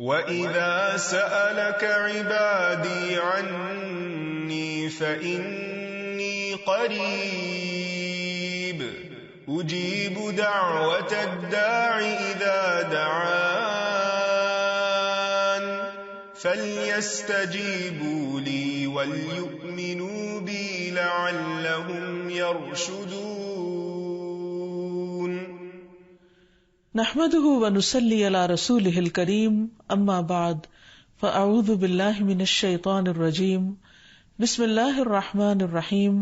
وَإِذَا سَأَلَكَ عِبَادِي عَنِّي فَإِنِّي قَرِيبٌ أُجِيبُ دَعْوَةَ الدَّاعِ إِذَا دَعَانِ فَلْيَسْتَجِيبُوا لِي وَلْيُؤْمِنُوا بِي لَعَلَّهُمْ يَرْشُدُونَ. نحمده ونصلي على رسوله الكريم اما بعد فاعوذ باللہ من الشیطان الرجیم بسم اللہ الرحمن الرحیم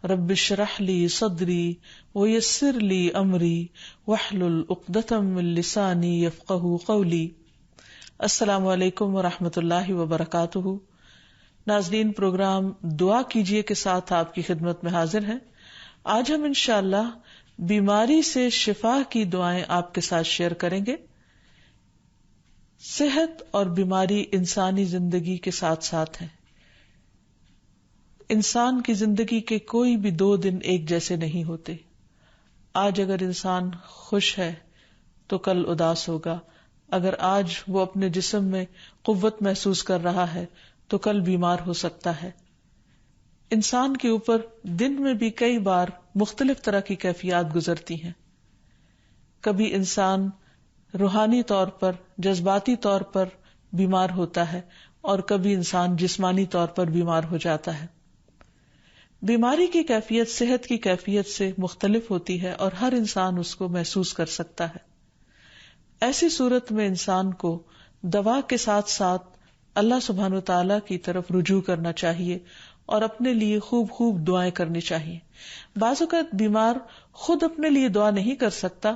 رب اشرح لي صدری ويسر لي امری واحلل عقدۃ من لسانی یفقہوا قولی. السلام علیکم ورحمۃ اللہ وبرکاتہ. ناظرین، پروگرام دعا کیجئے کے ساتھ آپ کی خدمت میں حاضر ہیں. آج ہم انشاءاللہ بیماری سے شفا کی دعائیں آپ کے ساتھ شیئر کریں گے. صحت اور بیماری انسانی زندگی کے ساتھ ساتھ ہیں. انسان کی زندگی کے کوئی بھی 2 دن ایک جیسے نہیں ہوتے. آج اگر انسان خوش ہے تو کل اداس ہوگا. اگر آج وہ اپنے جسم میں قوت محسوس کر رہا ہے تو کل بیمار ہو سکتا ہے. انسان کے اوپر دن میں بھی کئی بار مختلف طرح کی کیفیات گزرتی ہیں. کبھی انسان روحانی طور پر، جذباتی طور پر بیمار ہوتا ہے اور کبھی انسان جسمانی طور پر بیمار ہو جاتا ہے. بیماری کی کیفیت صحت کی کیفیت سے مختلف ہوتی ہے اور ہر انسان اس کو محسوس کر سکتا ہے. ایسی صورت میں انسان کو دوا کے ساتھ ساتھ اللہ سبحانہ وتعالی کی طرف رجوع کرنا چاہیے اور اپنے لیے خوب خوب دعائیں کرنی چاہیے. بعض اوقات بیمار خود اپنے لیے دعا نہیں کر سکتا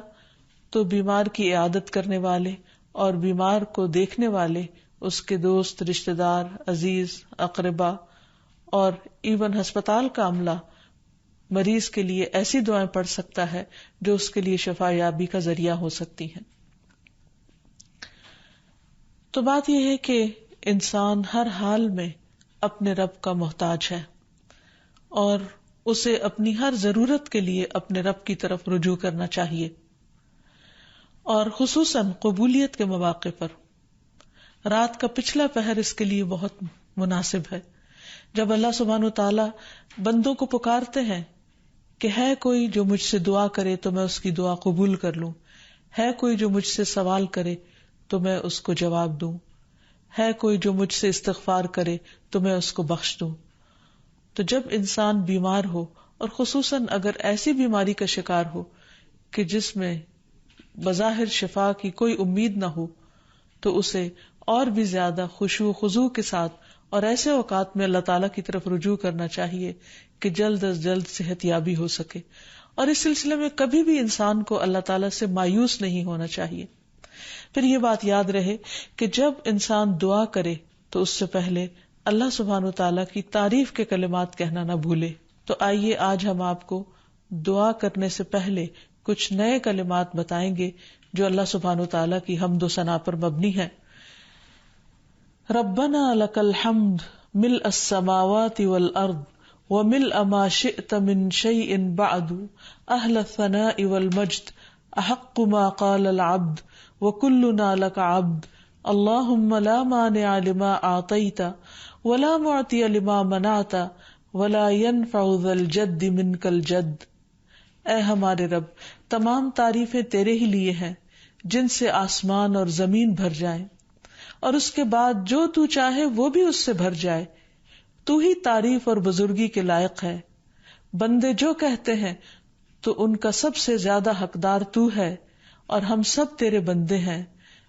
تو بیمار کی عیادت کرنے والے اور بیمار کو دیکھنے والے، اس کے دوست، رشتہ دار، عزیز، اقربا اور ایون ہسپتال کا عملہ مریض کے لیے ایسی دعائیں پڑھ سکتا ہے جو اس کے لیے شفا یابی کا ذریعہ ہو سکتی ہیں. تو بات یہ ہے کہ انسان ہر حال میں اپنے رب کا محتاج ہے اور اسے اپنی ہر ضرورت کے لیے اپنے رب کی طرف رجوع کرنا چاہیے، اور خصوصاً قبولیت کے مواقع پر. رات کا پچھلا پہر اس کے لیے بہت مناسب ہے، جب اللہ سبحانہ وتعالی بندوں کو پکارتے ہیں کہ ہے کوئی جو مجھ سے دعا کرے تو میں اس کی دعا قبول کر لوں، ہے کوئی جو مجھ سے سوال کرے تو میں اس کو جواب دوں، ہے کوئی جو مجھ سے استغفار کرے تو میں اس کو بخش دوں. تو جب انسان بیمار ہو اور خصوصاً اگر ایسی بیماری کا شکار ہو کہ جس میں بظاہر شفا کی کوئی امید نہ ہو، تو اسے اور بھی زیادہ خشوع و خضوع کے ساتھ اور ایسے اوقات میں اللہ تعالیٰ کی طرف رجوع کرنا چاہیے کہ جلد از جلد صحت یابی ہو سکے. اور اس سلسلے میں کبھی بھی انسان کو اللہ تعالیٰ سے مایوس نہیں ہونا چاہیے. پھر یہ بات یاد رہے کہ جب انسان دعا کرے تو اس سے پہلے اللہ سبحانہ وتعالیٰ کی تعریف کے کلمات کہنا نہ بھولے. تو آئیے آج ہم آپ کو دعا کرنے سے پہلے کچھ نئے کلمات بتائیں گے جو اللہ سبحانہ وتعالیٰ کی حمد و ثنا پر مبنی ہے. ربنا لک الحمد ملء السماوات والارض وملء ما شئت من شیء بعد اہل الثناء والمجد احق ما قال العبد وكلنا لك عبد اللهم لا مانع لما اعطيت ولا معطي لما منعت ولا ينفع ذا الجد منك الجد. اے ہمارے رب، تمام تعریفیں تیرے ہی لیے ہیں جن سے آسمان اور زمین بھر جائیں، اور اس کے بعد جو تو چاہے وہ بھی اس سے بھر جائے. تو ہی تعریف اور بزرگی کے لائق ہے. بندے جو کہتے ہیں تو ان کا سب سے زیادہ حقدار تو ہے، اور ہم سب تیرے بندے ہیں.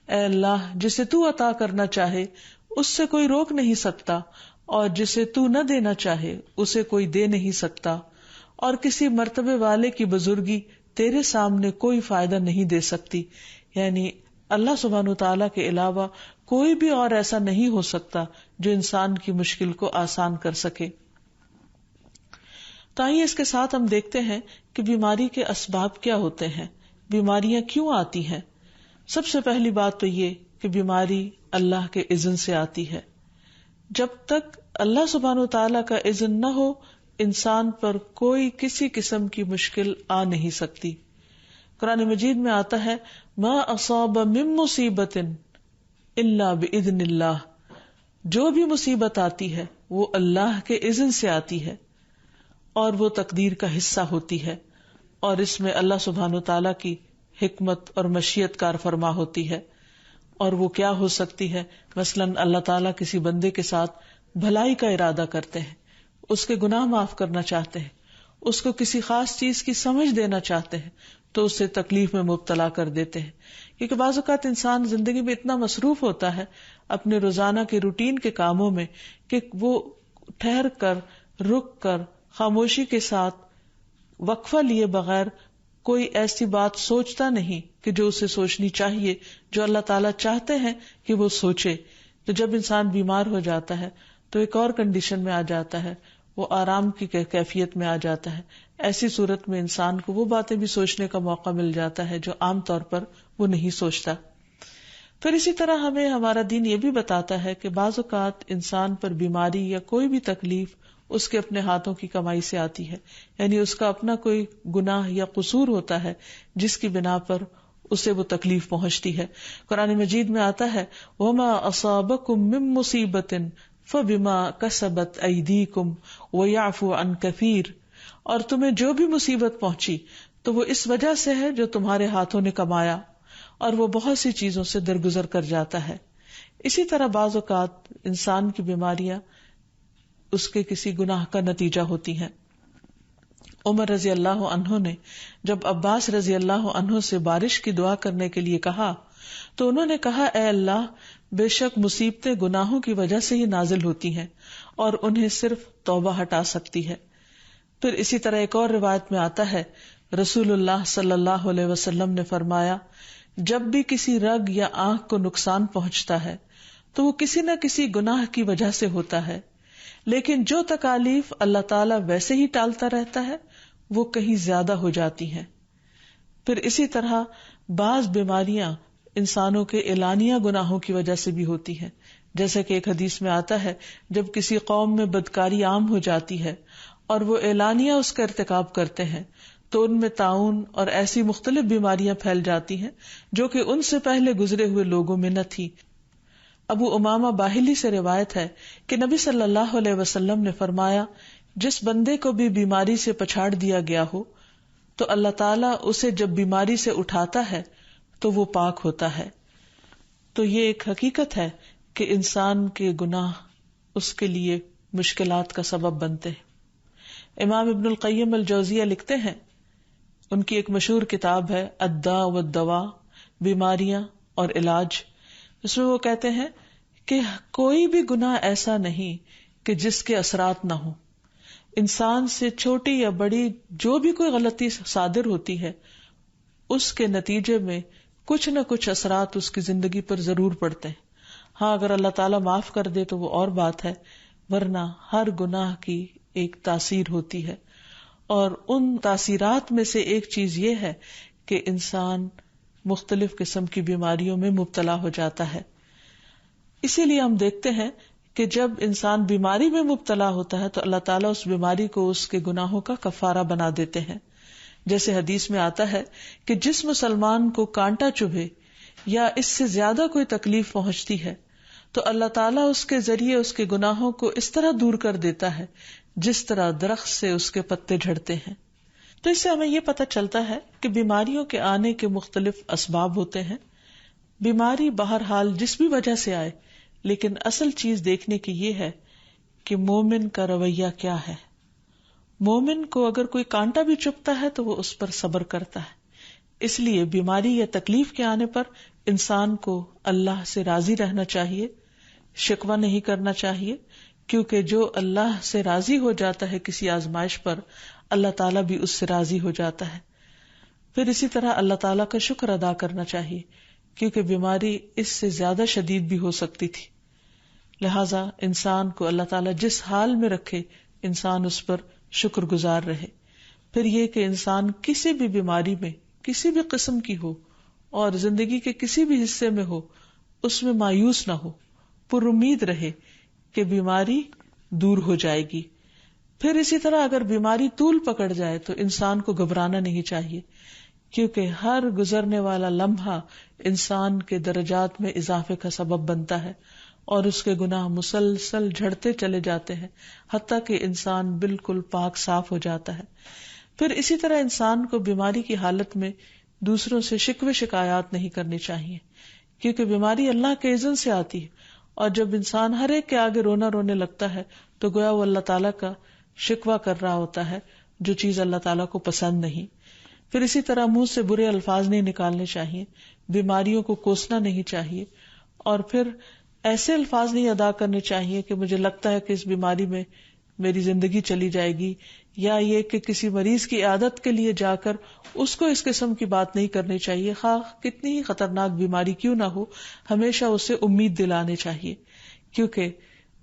اے اللہ، جسے تو عطا کرنا چاہے اس سے کوئی روک نہیں سکتا، اور جسے تو نہ دینا چاہے اسے کوئی دے نہیں سکتا، اور کسی مرتبے والے کی بزرگی تیرے سامنے کوئی فائدہ نہیں دے سکتی. یعنی اللہ سبحانہ وتعالیٰ کے علاوہ کوئی بھی اور ایسا نہیں ہو سکتا جو انسان کی مشکل کو آسان کر سکے. تو آئیے اس کے ساتھ ہم دیکھتے ہیں کہ بیماری کے اسباب کیا ہوتے ہیں، بیماریاں کیوں آتی ہیں. سب سے پہلی بات تو یہ کہ بیماری اللہ کے اذن سے آتی ہے. جب تک اللہ سبحانہ وتعالیٰ کا اذن نہ ہو انسان پر کوئی کسی قسم کی مشکل آ نہیں سکتی. قرآن مجید میں آتا ہے ما اصاب من مصیبت الا باذن اللہ، جو بھی مصیبت آتی ہے وہ اللہ کے اذن سے آتی ہے اور وہ تقدیر کا حصہ ہوتی ہے، اور اس میں اللہ سبحانہ و تعالیٰ کی حکمت اور مشیت کار فرما ہوتی ہے۔ اور وہ کیا ہو سکتی ہے؟ مثلاً اللہ تعالیٰ کسی بندے کے ساتھ بھلائی کا ارادہ کرتے ہیں، اس کے گناہ معاف کرنا چاہتے ہیں، اس کو کسی خاص چیز کی سمجھ دینا چاہتے ہیں، تو اسے تکلیف میں مبتلا کر دیتے ہیں، کیونکہ بعض اوقات انسان زندگی میں اتنا مصروف ہوتا ہے اپنے روزانہ کے روٹین کے کاموں میں کہ وہ ٹھہر کر، رک کر، خاموشی کے ساتھ وقفہ لیے بغیر کوئی ایسی بات سوچتا نہیں کہ جو اسے سوچنی چاہیے، جو اللہ تعالیٰ چاہتے ہیں کہ وہ سوچے۔ تو جب انسان بیمار ہو جاتا ہے تو ایک اور کنڈیشن میں آ جاتا ہے، وہ آرام کی کیفیت میں آ جاتا ہے۔ ایسی صورت میں انسان کو وہ باتیں بھی سوچنے کا موقع مل جاتا ہے جو عام طور پر وہ نہیں سوچتا۔ پھر اسی طرح ہمیں ہمارا دین یہ بھی بتاتا ہے کہ بعض اوقات انسان پر بیماری یا کوئی بھی تکلیف اس کے اپنے ہاتھوں کی کمائی سے آتی ہے، یعنی اس کا اپنا کوئی گناہ یا قصور ہوتا ہے جس کی بنا پر اسے وہ تکلیف پہنچتی ہے۔ قرآن مجید میں آتا ہے وَمَا أَصَابَكُم مِّن مُّصِيبَةٍ فَبِمَا كَسَبَتْ أَيْدِيكُمْ وَيَعْفُو عَن كَثِيرٍ، اور تمہیں جو بھی مصیبت پہنچی تو وہ اس وجہ سے ہے جو تمہارے ہاتھوں نے کمایا، اور وہ بہت سی چیزوں سے درگزر کر جاتا ہے۔ اسی طرح بعض اوقات انسان کی بیماریاں اس کے کسی گناہ کا نتیجہ ہوتی ہیں۔ عمر رضی اللہ عنہ نے جب عباس رضی اللہ عنہ سے بارش کی دعا کرنے کے لیے کہا تو انہوں نے کہا اے اللہ، بے شک مصیبتیں گناہوں کی وجہ سے ہی نازل ہوتی ہیں اور انہیں صرف توبہ ہٹا سکتی ہے۔ پھر اسی طرح ایک اور روایت میں آتا ہے رسول اللہ صلی اللہ علیہ وسلم نے فرمایا جب بھی کسی رگ یا آنکھ کو نقصان پہنچتا ہے تو وہ کسی نہ کسی گناہ کی وجہ سے ہوتا ہے، لیکن جو تکالیف اللہ تعالیٰ ویسے ہی ٹالتا رہتا ہے وہ کہیں زیادہ ہو جاتی ہیں۔ پھر اسی طرح بعض بیماریاں انسانوں کے اعلانیہ گناہوں کی وجہ سے بھی ہوتی ہیں، جیسے کہ ایک حدیث میں آتا ہے جب کسی قوم میں بدکاری عام ہو جاتی ہے اور وہ اعلانیہ اس کا ارتکاب کرتے ہیں تو ان میں طاعون اور ایسی مختلف بیماریاں پھیل جاتی ہیں جو کہ ان سے پہلے گزرے ہوئے لوگوں میں نہ تھی۔ ابو امامہ باہلی سے روایت ہے کہ نبی صلی اللہ علیہ وسلم نے فرمایا جس بندے کو بھی بیماری سے پچھاڑ دیا گیا ہو تو اللہ تعالیٰ اسے جب بیماری سے اٹھاتا ہے تو وہ پاک ہوتا ہے۔ تو یہ ایک حقیقت ہے کہ انسان کے گناہ اس کے لیے مشکلات کا سبب بنتے ہیں۔ امام ابن القیم الجوزیہ لکھتے ہیں، ان کی ایک مشہور کتاب ہے الداء والدواء، بیماریاں اور علاج، اس میں وہ کہتے ہیں کہ کوئی بھی گناہ ایسا نہیں کہ جس کے اثرات نہ ہوں۔ انسان سے چھوٹی یا بڑی جو بھی کوئی غلطی صادر ہوتی ہے اس کے نتیجے میں کچھ نہ کچھ اثرات اس کی زندگی پر ضرور پڑتے ہیں۔ ہاں اگر اللہ تعالیٰ معاف کر دے تو وہ اور بات ہے، ورنہ ہر گناہ کی ایک تاثیر ہوتی ہے، اور ان تاثیرات میں سے ایک چیز یہ ہے کہ انسان مختلف قسم کی بیماریوں میں مبتلا ہو جاتا ہے۔ اسی لیے ہم دیکھتے ہیں کہ جب انسان بیماری میں مبتلا ہوتا ہے تو اللہ تعالیٰ اس بیماری کو اس کے گناہوں کا کفارہ بنا دیتے ہیں۔ جیسے حدیث میں آتا ہے کہ جس مسلمان کو کانٹا چبھے یا اس سے زیادہ کوئی تکلیف پہنچتی ہے تو اللہ تعالیٰ اس کے ذریعے اس کے گناہوں کو اس طرح دور کر دیتا ہے جس طرح درخت سے اس کے پتے جھڑتے ہیں۔ تو اس سے ہمیں یہ پتہ چلتا ہے کہ بیماریوں کے آنے کے مختلف اسباب ہوتے ہیں۔ بیماری بہرحال جس بھی وجہ سے آئے، لیکن اصل چیز دیکھنے کی یہ ہے کہ مومن کا رویہ کیا ہے۔ مومن کو اگر کوئی کانٹا بھی چبھتا ہے تو وہ اس پر صبر کرتا ہے۔ اس لیے بیماری یا تکلیف کے آنے پر انسان کو اللہ سے راضی رہنا چاہیے، شکوہ نہیں کرنا چاہیے، کیونکہ جو اللہ سے راضی ہو جاتا ہے کسی آزمائش پر، اللہ تعالیٰ بھی اس سے راضی ہو جاتا ہے۔ پھر اسی طرح اللہ تعالیٰ کا شکر ادا کرنا چاہیے، کیونکہ بیماری اس سے زیادہ شدید بھی ہو سکتی تھی۔ لہذا انسان کو اللہ تعالیٰ جس حال میں رکھے انسان اس پر شکر گزار رہے۔ پھر یہ کہ انسان کسی بھی بیماری میں کسی بھی قسم کی ہو اور زندگی کے کسی بھی حصے میں ہو، اس میں مایوس نہ ہو، پر امید رہے کہ بیماری دور ہو جائے گی۔ پھر اسی طرح اگر بیماری طول پکڑ جائے تو انسان کو گھبرانا نہیں چاہیے، کیونکہ ہر گزرنے والا لمحہ انسان کے درجات میں اضافے کا سبب بنتا ہے اور اس کے گناہ مسلسل جھڑتے چلے جاتے ہیں حتیٰ کہ انسان بالکل پاک صاف ہو جاتا ہے. پھر اسی طرح انسان کو بیماری کی حالت میں دوسروں سے شکوے شکایات نہیں کرنی چاہیے، کیونکہ بیماری اللہ کے اذن سے آتی ہے، اور جب انسان ہر ایک کے آگے رونے لگتا ہے تو گویا وہ اللہ تعالیٰ کا شکوہ کر رہا ہوتا ہے، جو چیز اللہ تعالیٰ کو پسند نہیں. پھر اسی طرح منہ سے برے الفاظ نہیں نکالنے چاہیے، بیماریوں کو کوسنا نہیں چاہیے، اور پھر ایسے الفاظ نہیں ادا کرنے چاہیے کہ مجھے لگتا ہے کہ اس بیماری میں میری زندگی چلی جائے گی، یا یہ کہ کسی مریض کی عیادت کے لیے جا کر اس کو اس قسم کی بات نہیں کرنی چاہیے، خواہ کتنی ہی خطرناک بیماری کیوں نہ ہو. ہمیشہ اسے امید دلانے چاہیے، کیونکہ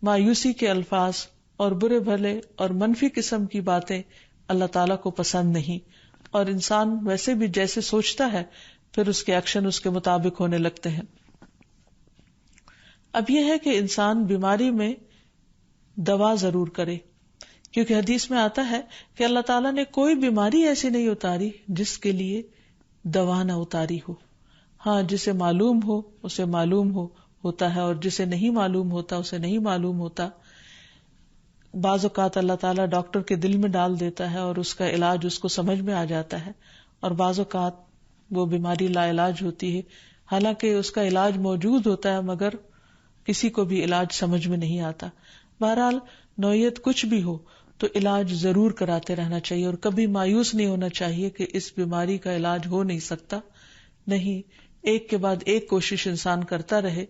مایوسی کے الفاظ اور برے بھلے اور منفی قسم کی باتیں اللہ تعالیٰ کو پسند نہیں، اور انسان ویسے بھی جیسے سوچتا ہے پھر اس کے ایکشن اس کے مطابق ہونے لگتے ہیں. اب یہ ہے کہ انسان بیماری میں دوا ضرور کرے، کیونکہ حدیث میں آتا ہے کہ اللہ تعالیٰ نے کوئی بیماری ایسی نہیں اتاری جس کے لیے دوا نہ اتاری ہو. ہاں، جسے معلوم ہو اسے معلوم ہوتا ہے، اور جسے نہیں معلوم ہوتا اسے نہیں معلوم ہوتا. بعض اوقات اللہ تعالیٰ ڈاکٹر کے دل میں ڈال دیتا ہے اور اس کا علاج اس کو سمجھ میں آ جاتا ہے، اور بعض اوقات وہ بیماری لا علاج ہوتی ہے، حالانکہ اس کا علاج موجود ہوتا ہے مگر کسی کو بھی علاج سمجھ میں نہیں آتا. بہرحال نوعیت کچھ بھی ہو تو علاج ضرور کراتے رہنا چاہیے، اور کبھی مایوس نہیں ہونا چاہیے کہ اس بیماری کا علاج ہو نہیں سکتا. نہیں، ایک کے بعد ایک کوشش انسان کرتا رہے،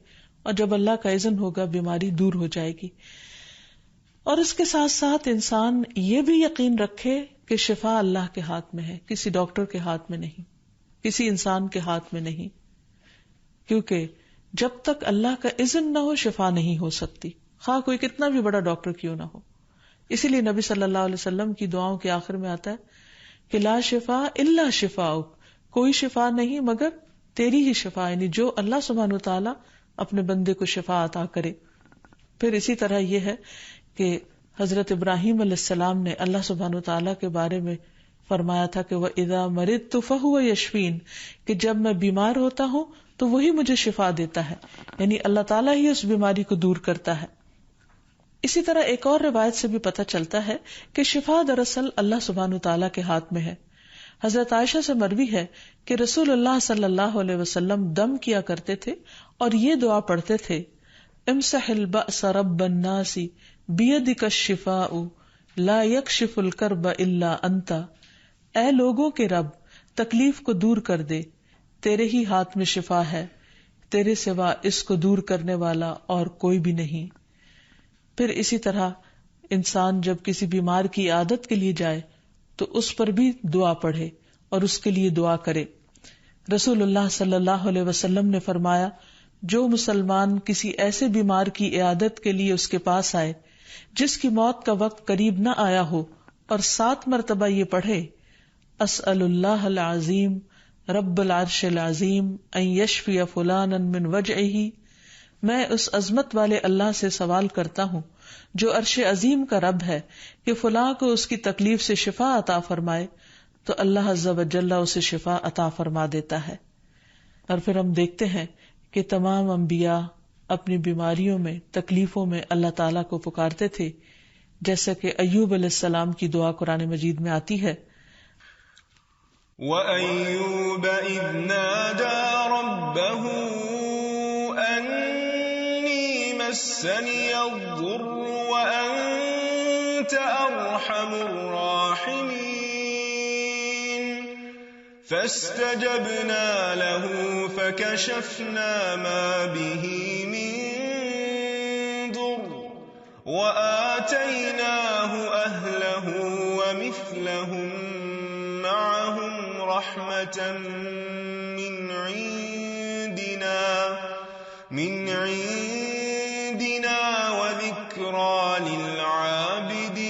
اور جب اللہ کا اذن ہوگا بیماری دور ہو جائے گی. اور اس کے ساتھ ساتھ انسان یہ بھی یقین رکھے کہ شفا اللہ کے ہاتھ میں ہے، کسی ڈاکٹر کے ہاتھ میں نہیں، کسی انسان کے ہاتھ میں نہیں، کیونکہ جب تک اللہ کا اذن نہ ہو شفا نہیں ہو سکتی، خواہ کوئی کتنا بھی بڑا ڈاکٹر کیوں نہ ہو. اسی لیے نبی صلی اللہ علیہ وسلم کی دعاؤں کے آخر میں آتا ہے کہ لا شفا الا شفاؤک، کوئی شفا نہیں مگر تیری ہی شفا، یعنی جو اللہ سبحانہ وتعالی اپنے بندے کو شفا عطا کرے. پھر اسی طرح یہ ہے کہ حضرت ابراہیم علیہ السلام نے اللہ سبحانہ وتعالی کے بارے میں فرمایا تھا کہ وَإِذَا مَرِضْتُ فَهُوَ يَشْفِينِ، کہ جب میں بیمار ہوتا ہوں تو وہی مجھے شفا دیتا ہے، یعنی اللہ تعالیٰ ہی اس بیماری کو دور کرتا ہے. اسی طرح ایک اور روایت سے بھی پتہ چلتا ہے کہ شفا دراصل اللہ سبحانہ وتعالی کے ہاتھ میں ہے. حضرت عائشہ سے مروی ہے کہ رسول اللہ صلی اللہ علیہ وسلم دم کیا کرتے تھے اور یہ دعا پڑھتے تھے، امسح البأس رب الناس بیدک الشفاء لا یکشف الکرب الا انت، اے لوگوں کے رب تکلیف کو دور کر دے، تیرے ہی ہاتھ میں شفا ہے، تیرے سوا اس کو دور کرنے والا اور کوئی بھی نہیں. پھر اسی طرح انسان جب کسی بیمار کی عادت کے لیے جائے تو اس پر بھی دعا پڑھے اور اس کے لیے دعا کرے. رسول اللہ صلی اللہ علیہ وسلم نے فرمایا، جو مسلمان کسی ایسے بیمار کی عیادت کے لیے اس کے پاس آئے جس کی موت کا وقت قریب نہ آیا ہو اور 7 مرتبہ یہ پڑھے، اسأل اللہ العظیم رب العرش العظیم ان یشفی فلانا من وجعہ، میں اس عظمت والے اللہ سے سوال کرتا ہوں جو عرش عظیم کا رب ہے کہ فلاں کو اس کی تکلیف سے شفا عطا فرمائے، تو اللہ عز و جل اسے شفا عطا فرما دیتا ہے. اور پھر ہم دیکھتے ہیں کہ تمام انبیاء اپنی بیماریوں میں تکلیفوں میں اللہ تعالیٰ کو پکارتے تھے، جیسا کہ ایوب علیہ السلام کی دعا قرآن مجید میں آتی ہے، وَأَيُّوبَ إِذْ نَادَى رَبَّهُ أَنِّي مَسَّنِيَ الضُّرُّ وَأَنْتَ أَرْحَمُ الرَّاحِمِينَ فَاسْتَجَبْنَا لَهُ فَكَشَفْنَا مَا بِهِ مِن ضُرٍّ وَآتَيْنَاهُ أَهْلَهُ وَمِثْلَهُم معهم رحمة من عندنا وذكرى للعابدين.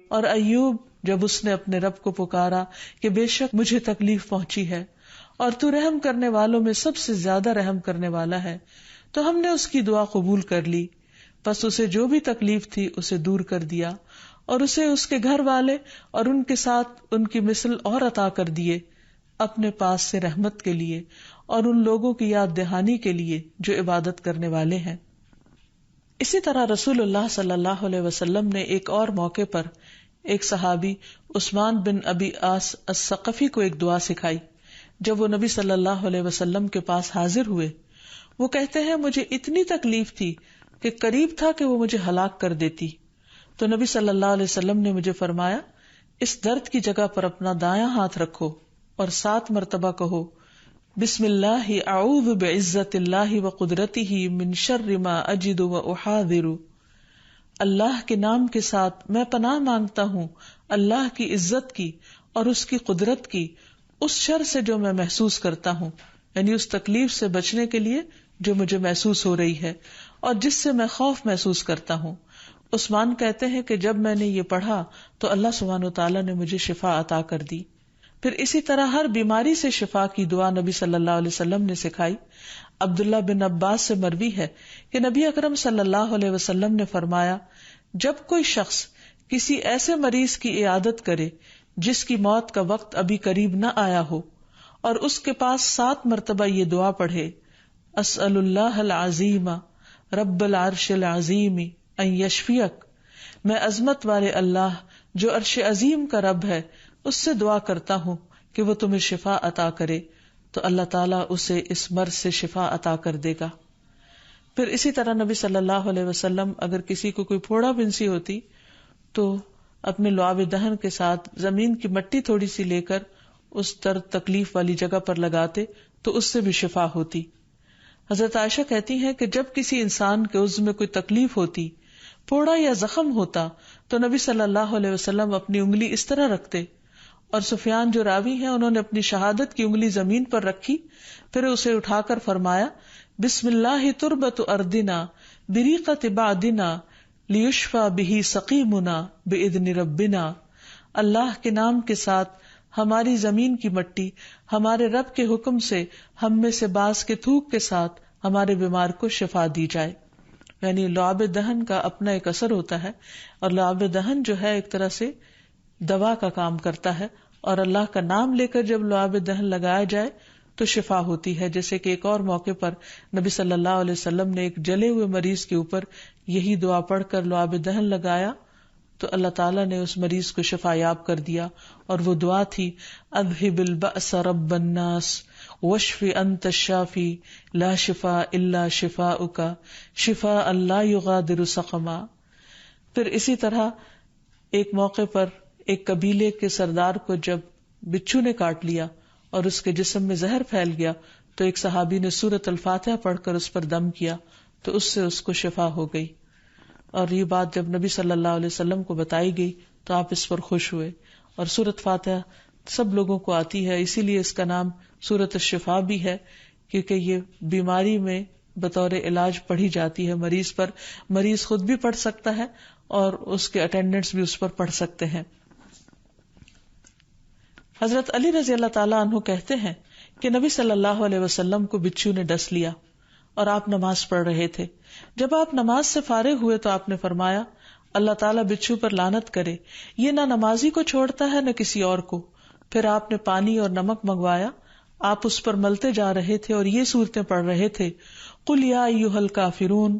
اور ایوب جب اس نے اپنے رب کو پکارا کہ بے شک مجھے تکلیف پہنچی ہے اور تو رحم کرنے والوں میں سب سے زیادہ رحم کرنے والا ہے، تو ہم نے اس کی دعا قبول کر لی، پس اسے جو بھی تکلیف تھی اسے دور کر دیا اور اسے اس کے گھر والے اور ان کے ساتھ ان کی مثل اور عطا کر دیے اپنے پاس سے رحمت کے لیے اور ان لوگوں کی یاد دہانی کے لیے جو عبادت کرنے والے ہیں. اسی طرح رسول اللہ صلی اللہ علیہ وسلم نے ایک اور موقع پر ایک صحابی عثمان بن ابی آس الثقفی کو ایک دعا سکھائی. جب وہ نبی صلی اللہ علیہ وسلم کے پاس حاضر ہوئے، وہ کہتے ہیں مجھے اتنی تکلیف تھی کہ قریب تھا کہ وہ مجھے ہلاک کر دیتی. تو نبی صلی اللہ علیہ وسلم نے مجھے فرمایا، اس درد کی جگہ پر اپنا دایاں ہاتھ رکھو اور 7 مرتبہ کہو بسم اللہ اعوذ بعزت اللہ وقدرتہ من شر ما اجد واحاذر. اللہ کے نام کے ساتھ میں پناہ مانگتا ہوں اللہ کی عزت کی اور اس کی قدرت کی اس شر سے جو میں محسوس کرتا ہوں، یعنی اس تکلیف سے بچنے کے لیے جو مجھے محسوس ہو رہی ہے اور جس سے میں خوف محسوس کرتا ہوں. عثمان کہتے ہیں کہ جب میں نے یہ پڑھا تو اللہ سبحانہ وتعالی نے مجھے شفا عطا کر دی. پھر اسی طرح ہر بیماری سے شفا کی دعا نبی صلی اللہ علیہ وسلم نے سکھائی. عبداللہ بن عباس سے مروی ہے کہ نبی اکرم صلی اللہ علیہ وسلم نے فرمایا، جب کوئی شخص کسی ایسے مریض کی عیادت کرے جس کی موت کا وقت ابھی قریب نہ آیا ہو اور اس کے پاس 7 مرتبہ یہ دعا پڑھے، اسأل اللہ العظیم رب العرش العظیم ان یشفیک، میں عظمت والے اللہ جو عرش عظیم کا رب ہے اس سے دعا کرتا ہوں کہ وہ تمہیں شفا عطا کرے، تو اللہ تعالیٰ اسے اس مرض سے شفا عطا کر دے گا. پھر اسی طرح نبی صلی اللہ علیہ وسلم اگر کسی کو کوئی پھوڑا بنسی ہوتی تو اپنے لعاب دہن کے ساتھ زمین کی مٹی تھوڑی سی لے کر اس درد تکلیف والی جگہ پر لگاتے تو اس سے بھی شفا ہوتی. حضرت عائشہ کہتی ہیں کہ جب کسی انسان کے عضو میں کوئی تکلیف ہوتی، پھوڑا یا زخم ہوتا، تو نبی صلی اللہ علیہ وسلم اپنی انگلی اس طرح رکھتے، اور سفیان جو راوی ہیں انہوں نے اپنی شہادت کی انگلی زمین پر رکھی، پھر اسے اٹھا کر فرمایا بسم اللہ تربت اردنا بریقت بعدنا لیشفى به سقیمنا باذن ربنا. اللہ کے نام کے ساتھ ہماری زمین کی مٹی ہمارے رب کے حکم سے ہم میں سے بعض کے تھوک کے ساتھ ہمارے بیمار کو شفا دی جائے. یعنی لعاب دہن کا اپنا ایک اثر ہوتا ہے، اور لعاب دہن جو ہے ایک طرح سے دوا کا کام کرتا ہے، اور اللہ کا نام لے کر جب لعاب دہن لگایا جائے تو شفا ہوتی ہے. جیسے کہ ایک اور موقع پر نبی صلی اللہ علیہ وسلم نے ایک جلے ہوئے مریض کے اوپر یہی دعا پڑھ کر لعاب دہن لگایا تو اللہ تعالیٰ نے اس مریض کو شفا یاب کر دیا، اور وہ دعا تھی اذہب البأس رب الناس واشف انت الشافی لا شفاء الا شفاؤک شفاء لا یغادر سقما. پھر اسی طرح ایک موقع پر ایک قبیلے کے سردار کو جب بچھو نے کاٹ لیا اور اس کے جسم میں زہر پھیل گیا تو ایک صحابی نے سورۃ الفاتحہ پڑھ کر اس پر دم کیا تو اس سے اس کو شفا ہو گئی. اور یہ بات جب نبی صلی اللہ علیہ وسلم کو بتائی گئی تو آپ اس پر خوش ہوئے. اور سورۃ فاتحہ سب لوگوں کو آتی ہے، اسی لیے اس کا نام سورۃ الشفا بھی ہے، کیونکہ یہ بیماری میں بطور علاج پڑھی جاتی ہے مریض پر. مریض خود بھی پڑھ سکتا ہے اور اس کے اٹینڈنٹس بھی اس پر پڑھ سکتے ہیں. حضرت علی رضی اللہ تعالیٰ عنہ کہتے ہیں کہ نبی صلی اللہ علیہ وسلم کو بچھو نے ڈس لیا اور آپ نماز پڑھ رہے تھے. جب آپ نماز سے فارغ ہوئے تو آپ نے فرمایا اللہ تعالیٰ بچھو پر لعنت کرے، یہ نہ نمازی کو چھوڑتا ہے نہ کسی اور کو. پھر آپ نے پانی اور نمک منگوایا، آپ اس پر ملتے جا رہے تھے اور یہ صورتیں پڑھ رہے تھے قل یا ایھا الکافرون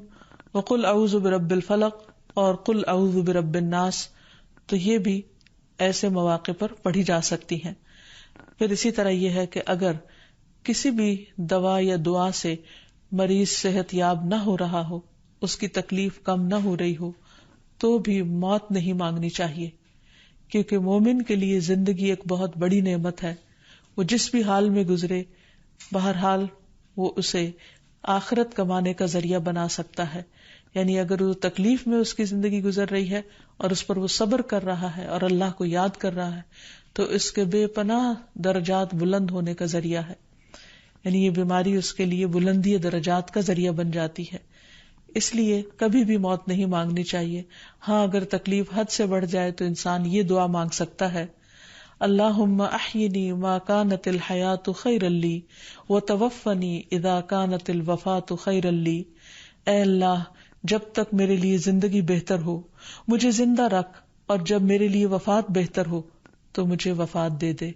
وقل اعوذ برب الفلق اور قل اعوذ برب الناس. تو یہ بھی ایسے مواقع پر پڑھی جا سکتی ہیں. پھر اسی طرح یہ ہے کہ اگر کسی بھی دوا یا دعا سے مریض صحت یاب نہ ہو رہا ہو، اس کی تکلیف کم نہ ہو رہی ہو، تو بھی موت نہیں مانگنی چاہیے، کیونکہ مومن کے لیے زندگی ایک بہت بڑی نعمت ہے. وہ جس بھی حال میں گزرے، بہرحال وہ اسے آخرت کمانے کا ذریعہ بنا سکتا ہے. یعنی اگر وہ تکلیف میں اس کی زندگی گزر رہی ہے اور اس پر وہ صبر کر رہا ہے اور اللہ کو یاد کر رہا ہے تو اس کے بے پناہ درجات بلند ہونے کا ذریعہ ہے. یعنی یہ بیماری اس کے لیے بلندی درجات کا ذریعہ بن جاتی ہے. اس لیے کبھی بھی موت نہیں مانگنی چاہیے. ہاں اگر تکلیف حد سے بڑھ جائے تو انسان یہ دعا مانگ سکتا ہے اللہم احینی ما کانت الحیات خیرا لی وتوفنی اذا کانت الوفات خیرا لی. اے اللہ جب تک میرے لیے زندگی بہتر ہو مجھے زندہ رکھ، اور جب میرے لیے وفات بہتر ہو تو مجھے وفات دے دے.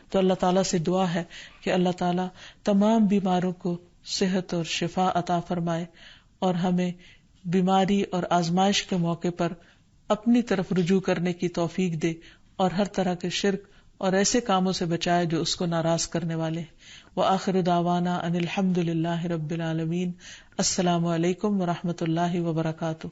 تو اللہ تعالیٰ سے دعا ہے کہ اللہ تعالیٰ تمام بیماروں کو صحت اور شفا عطا فرمائے اور ہمیں بیماری اور آزمائش کے موقع پر اپنی طرف رجوع کرنے کی توفیق دے اور ہر طرح کے شرک اور ایسے کاموں سے بچائے جو اس کو ناراض کرنے والے. وآخر دعوانا ان الحمد للہ رب العالمین. السلام علیکم ورحمۃ اللہ وبرکاتہ.